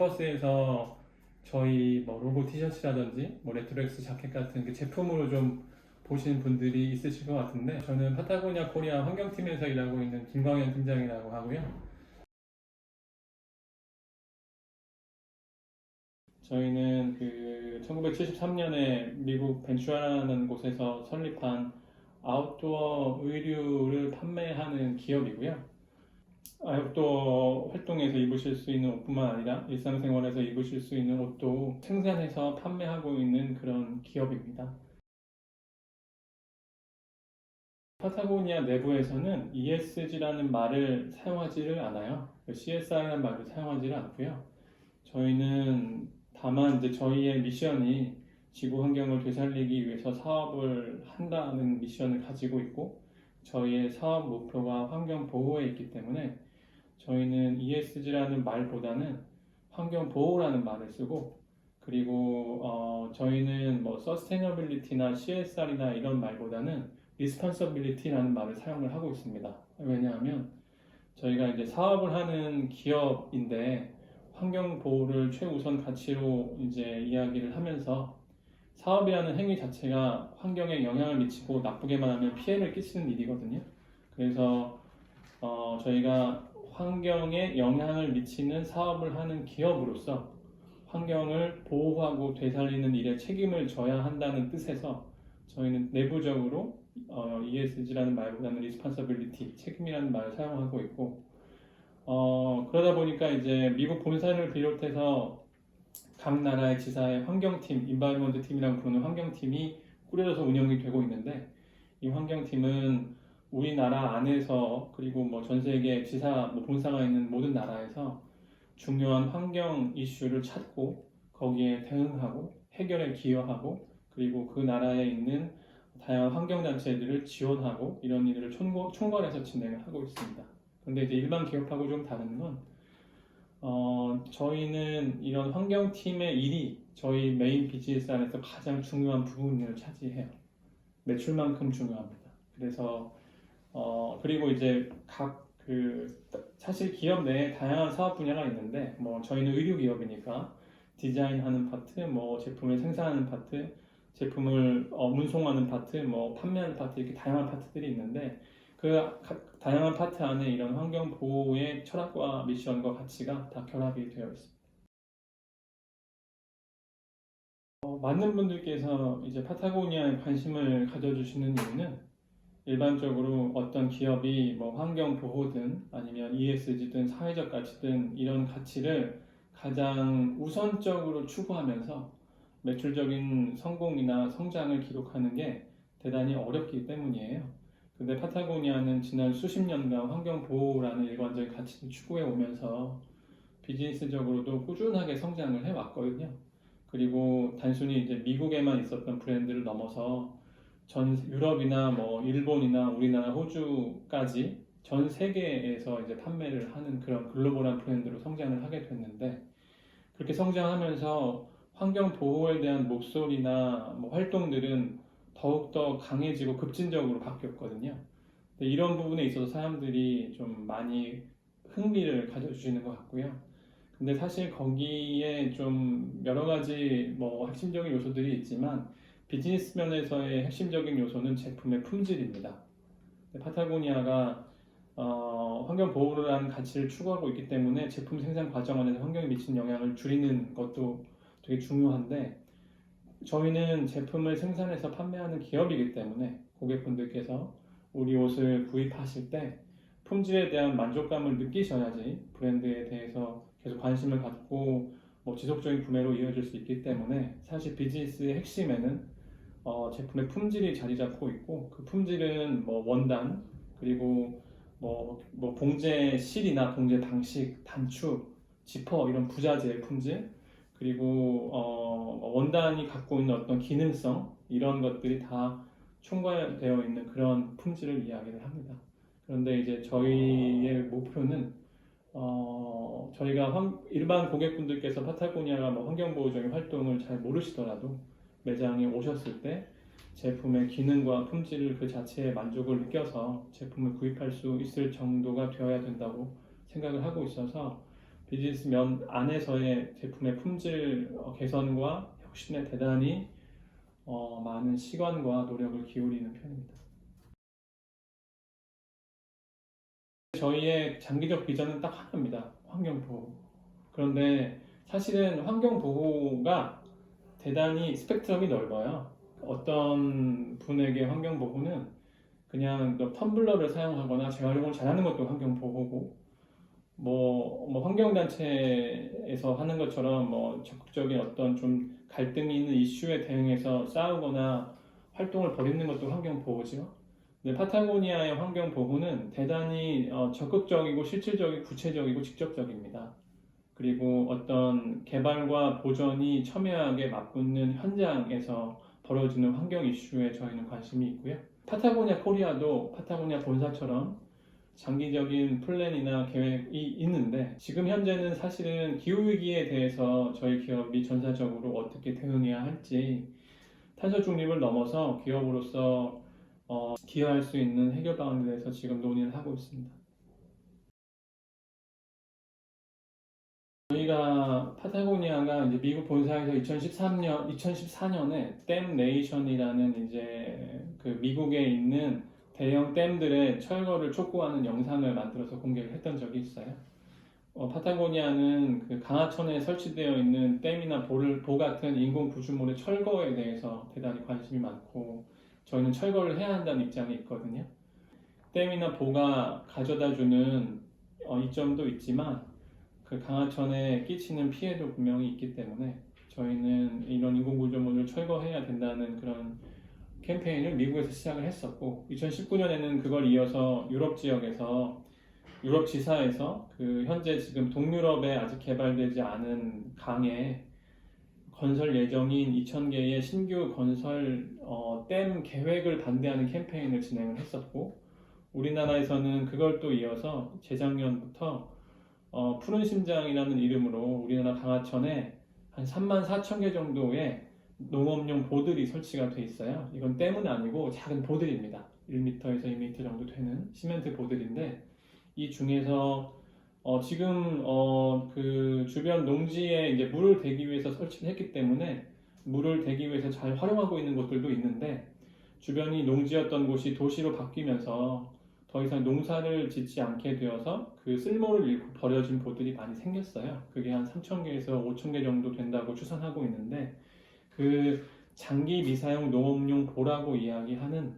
캠퍼스에서 저희 뭐 로고 티셔츠라든지 뭐 레트로엑스 자켓 같은 그 제품으로 좀 보신 분들이 있으실 것 같은데, 저는 파타고니아 코리아 환경팀에서 일하고 있는 김광현 팀장이라고 하고요. 저희는 그 1973년에 미국 벤츄아라는 곳에서 설립한 아웃도어 의류를 판매하는 기업이고요. 아웃도어 활동에서 입으실 수 있는 옷뿐만 아니라 일상생활에서 입으실 수 있는 옷도 생산해서 판매하고 있는 그런 기업입니다. 파타고니아 내부에서는 ESG라는 말을 사용하지를 않아요. CSR이라는 말을 사용하지를 않고요. 저희는 다만 이제 저희의 미션이 지구 환경을 되살리기 위해서 사업을 한다는 미션을 가지고 있고, 저희의 사업 목표가 환경 보호에 있기 때문에 저희는 ESG라는 말보다는 환경 보호라는 말을 쓰고, 그리고 저희는 뭐 Sustainability나 CSR이나 이런 말보다는 Responsibility라는 말을 사용을 하고 있습니다. 왜냐하면 저희가 이제 사업을 하는 기업인데 환경 보호를 최우선 가치로 이제 이야기를 하면서, 사업이라는 행위 자체가 환경에 영향을 미치고 나쁘게만 하면 피해를 끼치는 일이거든요. 그래서 저희가 환경에 영향을 미치는 사업을 하는 기업으로서 환경을 보호하고 되살리는 일에 책임을 져야 한다는 뜻에서 저희는 내부적으로 ESG라는 말보다는 Responsibility, 책임이라는 말을 사용하고 있고, 그러다 보니까 이제 미국 본사를 비롯해서 각 나라의 지사의 환경팀, 인바이러먼트 팀이라고 부르는 환경팀이 꾸려져서 운영이 되고 있는데, 이 환경팀은 우리나라 안에서 그리고 뭐 전 세계 지사 뭐 본사가 있는 모든 나라에서 중요한 환경 이슈를 찾고 거기에 대응하고 해결에 기여하고, 그리고 그 나라에 있는 다양한 환경 단체들을 지원하고, 이런 일을 총괄해서 진행을 하고 있습니다. 근데 이제 일반 기업하고 좀 다른 건 저희는 이런 환경팀의 일이 저희 메인 비즈니스 안에서 가장 중요한 부분을 차지해요. 매출만큼 중요합니다. 그래서 그리고 이제 사실 기업 내에 다양한 사업 분야가 있는데, 뭐 저희는 의류 기업이니까 디자인하는 파트, 뭐 제품을 생산하는 파트, 제품을 운송하는 파트, 뭐 판매하는 파트, 이렇게 다양한 파트들이 있는데, 다양한 파트 안에 이런 환경 보호의 철학과 미션과 가치가 다 결합이 되어 있습니다. 많은 분들께서 이제 파타고니아에 관심을 가져주시는 이유는, 일반적으로 어떤 기업이 뭐 환경 보호든 아니면 ESG든 사회적 가치든 이런 가치를 가장 우선적으로 추구하면서 매출적인 성공이나 성장을 기록하는 게 대단히 어렵기 때문이에요. 근데 파타고니아는 지난 수십 년간 환경 보호라는 일관적인 가치를 추구해 오면서 비즈니스적으로도 꾸준하게 성장을 해 왔거든요. 그리고 단순히 이제 미국에만 있었던 브랜드를 넘어서 전 유럽이나 뭐 일본이나 우리나라, 호주까지 전 세계에서 이제 판매를 하는 그런 글로벌한 브랜드로 성장을 하게 됐는데, 그렇게 성장하면서 환경 보호에 대한 목소리나 뭐 활동들은 더욱더 강해지고 급진적으로 바뀌었거든요. 근데 이런 부분에 있어서 사람들이 좀 많이 흥미를 가져주시는 것 같고요. 근데 사실 거기에 좀 여러 가지 뭐 핵심적인 요소들이 있지만, 비즈니스 면에서의 핵심적인 요소는 제품의 품질입니다. 파타고니아가 환경 보호를 하는 가치를 추구하고 있기 때문에 제품 생산 과정 안에서 환경에 미치는 영향을 줄이는 것도 되게 중요한데, 저희는 제품을 생산해서 판매하는 기업이기 때문에 고객분들께서 우리 옷을 구입하실 때 품질에 대한 만족감을 느끼셔야지 브랜드에 대해서 계속 관심을 갖고 뭐 지속적인 구매로 이어질 수 있기 때문에, 사실 비즈니스의 핵심에는 제품의 품질이 자리 잡고 있고, 그 품질은 뭐 원단, 그리고 뭐 봉제 실이나 봉제 방식, 단축, 지퍼 이런 부자재의 품질, 그리고 원단이 갖고 있는 어떤 기능성, 이런 것들이 다 총괄되어 있는 그런 품질을 이야기를 합니다. 그런데 이제 저희의 목표는 저희가 일반 고객분들께서 파타고니아가 뭐 환경보호적인 활동을 잘 모르시더라도 매장에 오셨을 때 제품의 기능과 품질 그 자체의 만족을 느껴서 제품을 구입할 수 있을 정도가 되어야 된다고 생각을 하고 있어서, 비즈니스 면 안에서의 제품의 품질 개선과 혁신에 대단히 많은 시간과 노력을 기울이는 편입니다. 저희의 장기적 비전은 딱 하나입니다. 환경보호. 그런데 사실은 환경보호가 대단히 스펙트럼이 넓어요. 어떤 분에게 환경보호는 그냥 텀블러를 사용하거나 재활용을 잘하는 것도 환경보호고, 뭐 환경단체에서 하는 것처럼 뭐 적극적인 어떤 좀 갈등이 있는 이슈에 대응해서 싸우거나 활동을 벌이는 것도 환경보호죠. 근데 파타고니아의 환경보호는 대단히 적극적이고 실질적이고 구체적이고 직접적입니다. 그리고 어떤 개발과 보전이 첨예하게 맞붙는 현장에서 벌어지는 환경 이슈에 저희는 관심이 있고요. 파타고니아 코리아도 파타고니아 본사처럼 장기적인 플랜이나 계획이 있는데, 지금 현재는 사실은 기후위기에 대해서 저희 기업이 전사적으로 어떻게 대응해야 할지, 탄소 중립을 넘어서 기업으로서 기여할 수 있는 해결 방안에 대해서 지금 논의를 하고 있습니다. 저희가 파타고니아가 이제 미국 본사에서 2014년에 댐 네이션이라는 이제 그 미국에 있는 대형 댐들의 철거를 촉구하는 영상을 만들어서 공개를 했던 적이 있어요. 파타고니아는 그 강하천에 설치되어 있는 댐이나 보 같은 인공 구조물의 철거에 대해서 대단히 관심이 많고, 저희는 철거를 해야 한다는 입장이 있거든요. 댐이나 보가 가져다주는 이점도 있지만 그 강하천에 끼치는 피해도 분명히 있기 때문에 저희는 이런 인공구조물을 철거해야 된다는 그런 캠페인을 미국에서 시작을 했었고, 2019년에는 그걸 이어서 유럽 지역에서 유럽 지사에서 그 현재 지금 동유럽에 아직 개발되지 않은 강에 건설 예정인 2,000개의 신규 건설 댐 계획을 반대하는 캠페인을 진행을 했었고, 우리나라에서는 그걸 또 이어서 재작년부터 푸른 심장이라는 이름으로 우리나라 강하천에 한 34,000개 정도의 농업용 보들이 설치가 돼 있어요. 이건 댐은 아니고 작은 보들입니다. 1m에서 2m 정도 되는 시멘트 보들인데, 이 중에서 지금 그 주변 농지에 이제 물을 대기 위해서 설치를 했기 때문에 물을 대기 위해서 잘 활용하고 있는 곳들도 있는데, 주변이 농지였던 곳이 도시로 바뀌면서 더 이상 농사를 짓지 않게 되어서 그 쓸모를 잃고 버려진 보들이 많이 생겼어요. 그게 한 3,000개에서 5,000개 정도 된다고 추산하고 있는데, 그 장기 미사용 농업용 보라고 이야기하는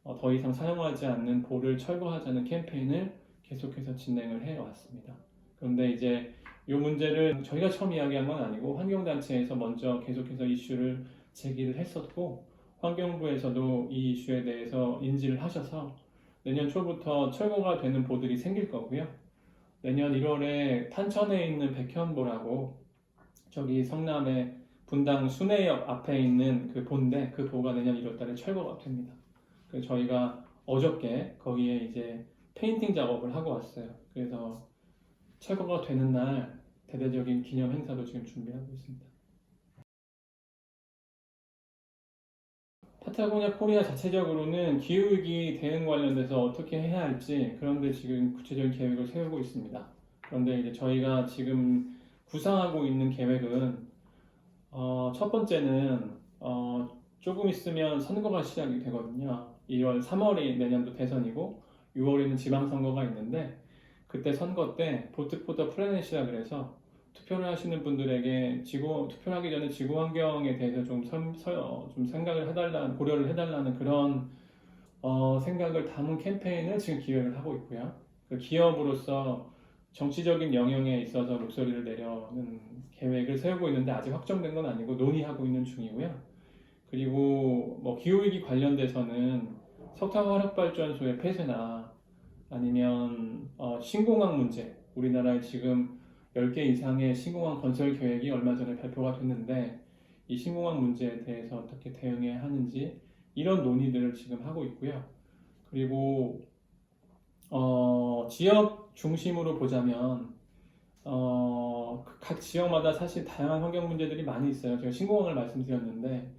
더 이상 사용하지 않는 보를 철거하자는 캠페인을 계속해서 진행을 해 왔습니다. 그런데 이제 이 문제를 저희가 처음 이야기한 건 아니고 환경단체에서 먼저 계속해서 이슈를 제기를 했었고, 환경부에서도 이 이슈에 대해서 인지를 하셔서 내년 초부터 철거가 되는 보들이 생길 거고요. 내년 1월에 탄천에 있는 백현보라고, 저기 성남의 분당 순회역 앞에 있는 그 보인데, 그 보가 내년 1월 달에 철거가 됩니다. 그래서 저희가 어저께 거기에 이제 페인팅 작업을 하고 왔어요. 그래서 철거가 되는 날 대대적인 기념 행사도 지금 준비하고 있습니다. 파타고니아 코리아 자체적으로는 기후위기 대응 관련돼서 어떻게 해야 할지, 그런데 지금 구체적인 계획을 세우고 있습니다. 그런데 이제 저희가 지금 구상하고 있는 계획은 첫 번째는 조금 있으면 선거가 시작이 되거든요. 2월, 3월이 내년도 대선이고 6월에는 지방선거가 있는데, 그때 선거 때 보트 포더 플래닛이라 그래서 투표를 하시는 분들에게 투표를 하기 전에 지구 환경에 대해서 좀 생각을 해달라는, 고려를 해달라는 그런 생각을 담은 캠페인을 지금 기획을 하고 있고요. 그 기업으로서 정치적인 영역에 있어서 목소리를 내려는 계획을 세우고 있는데 아직 확정된 건 아니고 논의하고 있는 중이고요. 그리고 뭐 기후위기 관련돼서는 석탄 화력발전소의 폐쇄나 아니면 신공항 문제, 우리나라에 지금 10개 이상의 신공항 건설 계획이 얼마 전에 발표가 됐는데, 이 신공항 문제에 대해서 어떻게 대응해야 하는지 이런 논의들을 지금 하고 있고요. 그리고 지역 중심으로 보자면 각 지역마다 사실 다양한 환경 문제들이 많이 있어요. 제가 신공항을 말씀드렸는데,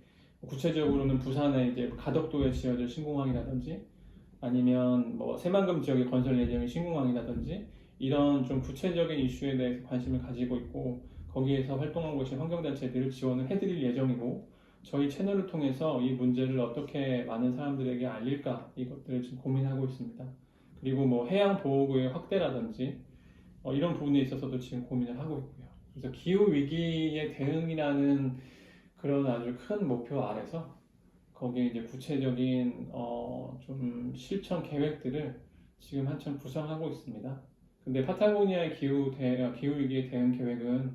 구체적으로는 부산에 이제 가덕도에 지어질 신공항이라든지, 아니면 뭐 새만금 지역에 건설 예정인 신공항이라든지, 이런 좀 구체적인 이슈에 대해서 관심을 가지고 있고 거기에서 활동하고 계신 환경단체들을 지원을 해드릴 예정이고 저희 채널을 통해서 이 문제를 어떻게 많은 사람들에게 알릴까 이것들을 지금 고민하고 있습니다. 그리고 뭐 해양보호구의 확대라든지 이런 부분에 있어서도 지금 고민을 하고 있고요. 그래서 기후위기에 대응이라는 그런 아주 큰 목표 아래서 거기에 이제 구체적인 좀 실천 계획들을 지금 한참 구상하고 있습니다. 근데 파타고니아의 기후위기에 대응 계획은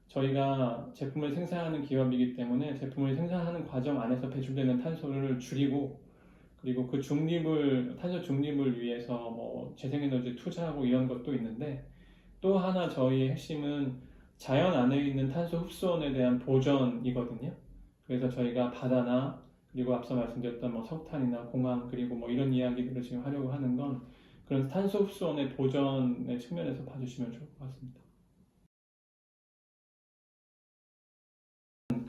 저희가 제품을 생산하는 기업이기 때문에 제품을 생산하는 과정 안에서 배출되는 탄소를 줄이고 그리고 그 탄소 중립을 위해서 뭐 재생에너지 투자하고 이런 것도 있는데 또 하나 저희의 핵심은 자연 안에 있는 탄소 흡수원에 대한 보전이거든요. 그래서 저희가 바다나 그리고 앞서 말씀드렸던 뭐 석탄이나 공항 그리고 뭐 이런 이야기들을 지금 하려고 하는 건 그런 탄소 흡수원의 보전의 측면에서 봐주시면 좋을 것 같습니다.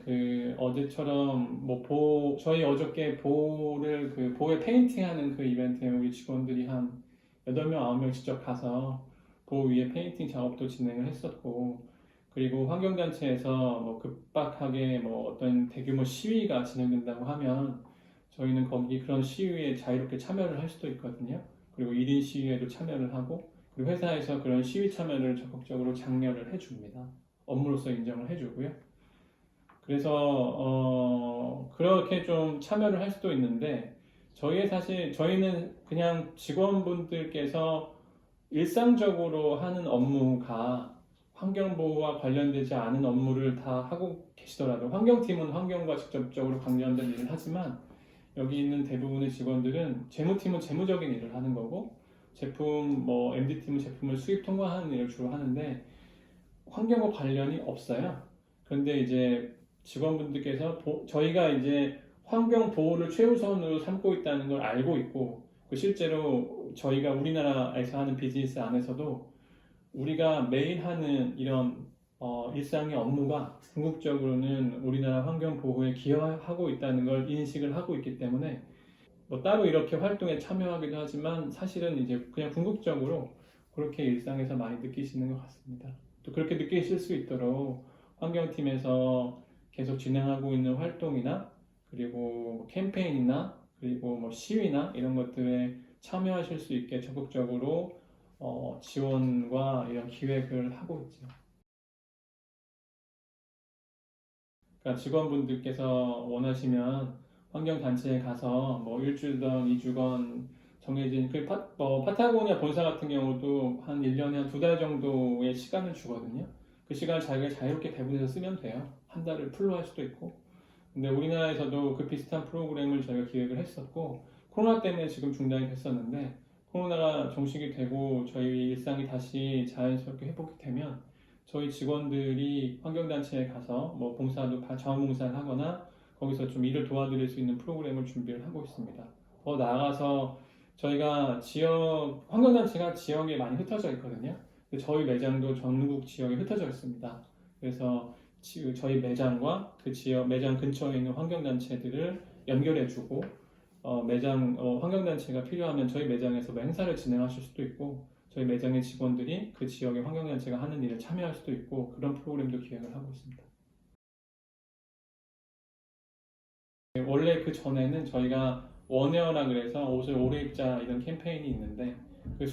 그 어제처럼 뭐 저희 어저께 보에 페인팅하는 그 이벤트에 우리 직원들이 한 8명, 9명 직접 가서 보 위에 페인팅 작업도 진행을 했었고 그리고 환경단체에서 뭐 급박하게 뭐 어떤 대규모 시위가 진행된다고 하면 저희는 거기 그런 시위에 자유롭게 참여를 할 수도 있거든요. 그리고 1인 시위에도 참여를 하고 그리고 회사에서 그런 시위 참여를 적극적으로 장려를 해줍니다. 업무로서 인정을 해주고요. 그래서 그렇게 좀 참여를 할 수도 있는데 저희는 그냥 직원분들께서 일상적으로 하는 업무가 환경보호와 관련되지 않은 업무를 다 하고 계시더라도 환경팀은 환경과 직접적으로 관련된 일을 하지만 여기 있는 대부분의 직원들은 재무팀은 재무적인 일을 하는 거고 MD팀은 제품을 수입 통과하는 일을 주로 하는데 환경과 관련이 없어요. 그런데 이제 직원분들께서 저희가 이제 환경 보호를 최우선으로 삼고 있다는 걸 알고 있고 실제로 저희가 우리나라에서 하는 비즈니스 안에서도 우리가 매일 하는 이런 일상의 업무가 궁극적으로는 우리나라 환경 보호에 기여하고 있다는 걸 인식을 하고 있기 때문에 뭐 따로 이렇게 활동에 참여하기도 하지만 사실은 이제 그냥 궁극적으로 그렇게 일상에서 많이 느끼시는 것 같습니다. 또 그렇게 느끼실 수 있도록 환경팀에서 계속 진행하고 있는 활동이나 그리고 캠페인이나 그리고 뭐 시위나 이런 것들에 참여하실 수 있게 적극적으로 지원과 이런 기획을 하고 있죠. 그러니까 직원분들께서 원하시면 환경단체에 가서 뭐 일주일간, 2주간 정해진 파타고니아 본사 같은 경우도 한 1년에 한 2달 정도의 시간을 주거든요. 그 시간을 자기가 자유롭게 배분해서 쓰면 돼요. 한 달을 풀로 할 수도 있고. 근데 우리나라에서도 그 비슷한 프로그램을 저희가 기획을 했었고 코로나 때문에 지금 중단이 됐었는데 코로나가 종식이 되고 저희 일상이 다시 자연스럽게 회복이 되면 저희 직원들이 환경단체에 가서 뭐 자원봉사를 하거나 거기서 좀 일을 도와드릴 수 있는 프로그램을 준비를 하고 있습니다. 더 나아가서 저희가 환경단체가 지역에 많이 흩어져 있거든요. 저희 매장도 전국 지역에 흩어져 있습니다. 그래서 저희 매장과 그 지역 매장 근처에 있는 환경단체들을 연결해주고 환경단체가 필요하면 저희 매장에서 뭐 행사를 진행하실 수도 있고 저희 매장의 직원들이 그 지역의 환경단체가 하는 일에 참여할 수도 있고 그런 프로그램도 기획을 하고 있습니다. 원래 그 전에는 저희가 원웨어라 그래서 옷을 오래 입자 이런 캠페인이 있는데 그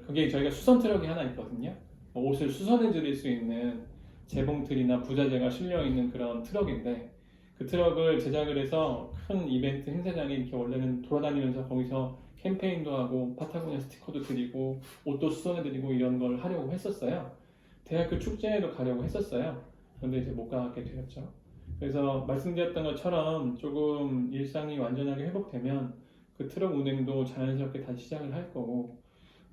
그게 저희가 수선 트럭이 하나 있거든요. 옷을 수선해 드릴 수 있는 재봉틀이나 부자재가 실려 있는 그런 트럭인데 그 트럭을 제작을 해서 큰 이벤트 행사장에 이렇게 원래는 돌아다니면서 거기서 캠페인도 하고 파타고니아 스티커도 드리고 옷도 수선해 드리고 이런 걸 하려고 했었어요. 대학교 축제에도 가려고 했었어요. 그런데 이제 못 가게 되었죠. 그래서 말씀드렸던 것처럼 조금 일상이 완전하게 회복되면 그 트럭 운행도 자연스럽게 다시 시작을 할 거고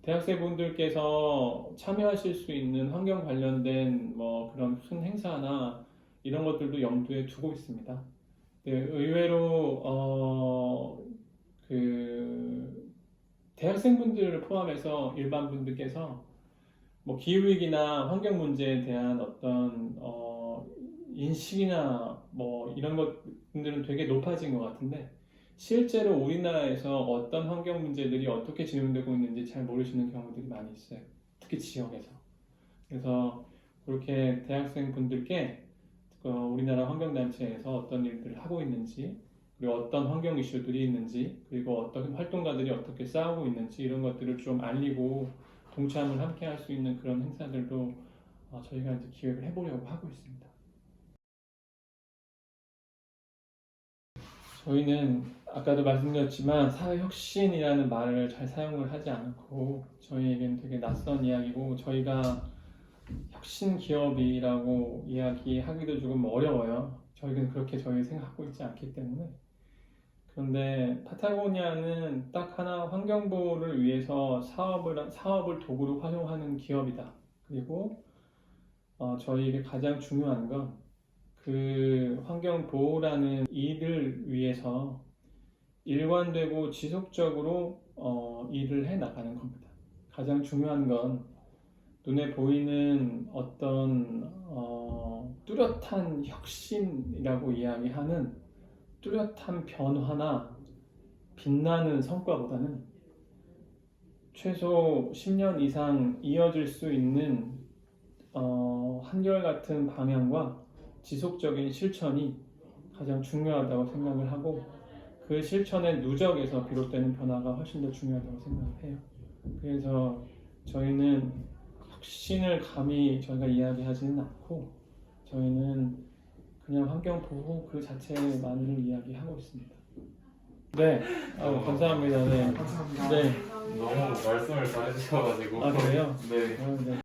대학생분들께서 참여하실 수 있는 환경 관련된 뭐 그런 큰 행사나 이런 것들도 염두에 두고 있습니다. 네, 의외로 그 대학생분들을 포함해서 일반 분들께서 뭐 기후위기나 환경 문제에 대한 어떤 인식이나 뭐 이런 것들은 되게 높아진 것 같은데 실제로 우리나라에서 어떤 환경 문제들이 어떻게 진행되고 있는지 잘 모르시는 경우들이 많이 있어요. 특히 지역에서. 그래서 그렇게 대학생 분들께 우리나라 환경단체에서 어떤 일들을 하고 있는지, 그리고 어떤 환경 이슈들이 있는지, 그리고 어떤 활동가들이 어떻게 싸우고 있는지 이런 것들을 좀 알리고 동참을 함께 할 수 있는 그런 행사들도 저희가 이제 기획을 해보려고 하고 있습니다. 저희는 아까도 말씀드렸지만 사회혁신이라는 말을 잘 사용을 하지 않고 저희에겐 되게 낯선 이야기고 저희가 혁신 기업이라고 이야기하기도 조금 어려워요. 저희는 그렇게 저희 생각하고 있지 않기 때문에. 그런데 파타고니아는 딱 하나 환경보호를 위해서 사업을 도구로 활용하는 기업이다. 그리고 저희에게 가장 중요한 건 그 환경 보호라는 일을 위해서 일관되고 지속적으로 일을 해 나가는 겁니다. 가장 중요한 건 눈에 보이는 어떤 뚜렷한 혁신이라고 이야기하는 뚜렷한 변화나 빛나는 성과보다는 최소 10년 이상 이어질 수 있는 한결같은 방향과 지속적인 실천이 가장 중요하다고 생각을 하고 그 실천의 누적에서 비롯되는 변화가 훨씬 더 중요하다고 생각을 해요. 그래서 저희는 혁신을 감히 저희가 이야기하지는 않고 저희는 그냥 환경 보호 그 자체만을 이야기하고 있습니다. 네, 감사합니다. 네. 감사합니다. 네. 너무 말씀을 잘해주셔가지고. 아 그래요? 네. 네.